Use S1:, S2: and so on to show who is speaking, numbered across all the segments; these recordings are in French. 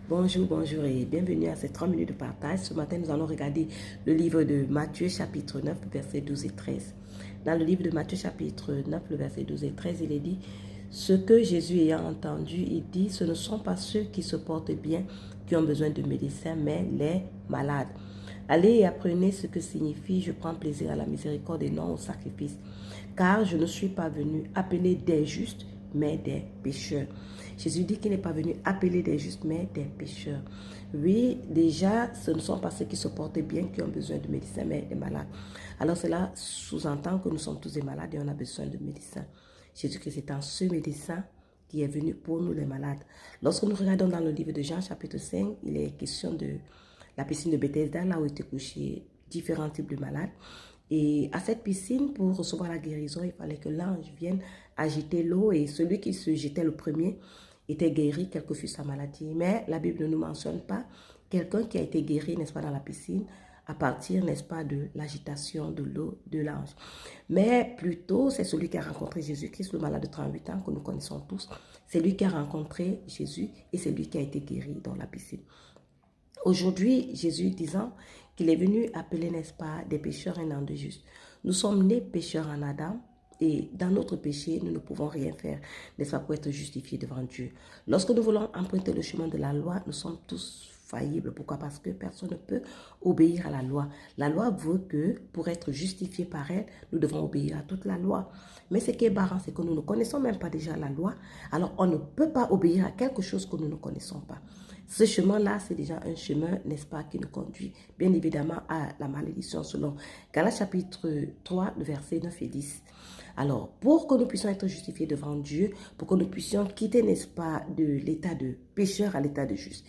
S1: Bonjour, bonjour et bienvenue à ces 3 minutes de partage. Ce matin, nous allons regarder le livre de Matthieu chapitre 9, versets 12 et 13. Dans le livre de Matthieu chapitre 9, le verset 12 et 13, il est dit: ce que Jésus ayant entendu, il dit: ce ne sont pas ceux qui se portent bien qui ont besoin de médecins, mais les malades. Allez et apprenez ce que signifie: je prends plaisir à la miséricorde et non au sacrifice. Car je ne suis pas venu appeler des justes, mais des pécheurs. Jésus dit qu'il n'est pas venu appeler des justes, mais des pécheurs. Oui, déjà, ce ne sont pas ceux qui se portent bien qui ont besoin de médecins, mais des malades. Alors cela sous-entend que nous sommes tous des malades et on a besoin de médecins. Jésus-Christ étant ce médecin qui est venu pour nous les malades. Lorsque nous regardons dans le livre de Jean chapitre 5, il est question de la piscine de Bethesda, là où étaient couchés différents types de malades. Et à cette piscine, pour recevoir la guérison, il fallait que l'ange vienne agiter l'eau et celui qui se jetait le premier était guéri, quelle que fût sa maladie. Mais la Bible ne nous mentionne pas quelqu'un qui a été guéri, n'est-ce pas, dans la piscine, à partir, n'est-ce pas, de l'agitation de l'eau de l'ange. Mais plutôt, c'est celui qui a rencontré Jésus-Christ, le malade de 38 ans que nous connaissons tous. C'est lui qui a rencontré Jésus et c'est lui qui a été guéri dans la piscine. Aujourd'hui, Jésus disant qu'il est venu appeler, n'est-ce pas, des pécheurs et non des justes. Nous sommes nés pécheurs en Adam et dans notre péché, nous ne pouvons rien faire, n'est-ce pas, pour être justifiés devant Dieu. Lorsque nous voulons emprunter le chemin de la loi, nous sommes tous faillibles. Pourquoi? Parce que personne ne peut obéir à la loi. La loi veut que pour être justifié par elle, nous devons obéir à toute la loi. Mais ce qui est barrant, c'est que nous ne connaissons même pas déjà la loi. Alors on ne peut pas obéir à quelque chose que nous ne connaissons pas. Ce chemin-là, c'est déjà un chemin, n'est-ce pas, qui nous conduit bien évidemment à la malédiction selon Galates chapitre 3, versets 9 et 10. Alors, pour que nous puissions être justifiés devant Dieu, pour que nous puissions quitter, n'est-ce pas, de l'état de pécheur à l'état de juste,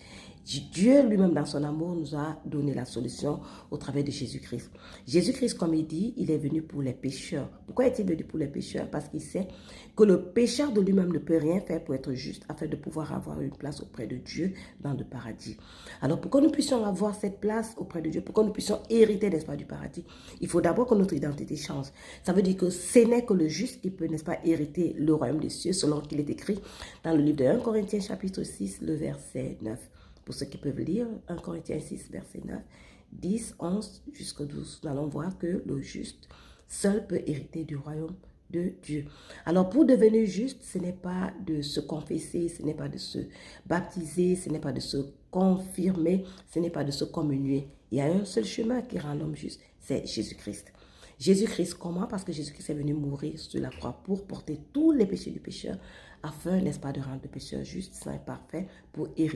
S1: Dieu lui-même dans son amour nous a donné la solution au travers de Jésus-Christ. Jésus-Christ, comme il dit, il est venu pour les pécheurs. Pourquoi est-il venu pour les pécheurs? Parce qu'il sait que le pécheur de lui-même ne peut rien faire pour être juste afin de pouvoir avoir une place auprès de Dieu dans le paradis. Alors pour que nous puissions avoir cette place auprès de Dieu, pour que nous puissions hériter, n'est-ce pas, du paradis, il faut d'abord que notre identité change. Ça veut dire que ce n'est que le juste qui peut, n'est-ce pas, hériter le royaume des cieux selon qu'il est écrit dans le livre de 1 Corinthiens chapitre 6, le verset 9. Pour ceux qui peuvent lire, 1 Corinthiens 6, verset 9, 10, 11 jusqu'au 12, nous allons voir que le juste seul peut hériter du royaume de Dieu. Alors pour devenir juste, ce n'est pas de se confesser, ce n'est pas de se baptiser, ce n'est pas de se confirmer, ce n'est pas de se communier. Il y a un seul chemin qui rend l'homme juste, c'est Jésus-Christ. Jésus-Christ, comment? Parce que Jésus-Christ est venu mourir sur la croix pour porter tous les péchés du pécheur, afin, n'est-ce pas, de rendre le pécheur juste, saint et parfait, pour hériter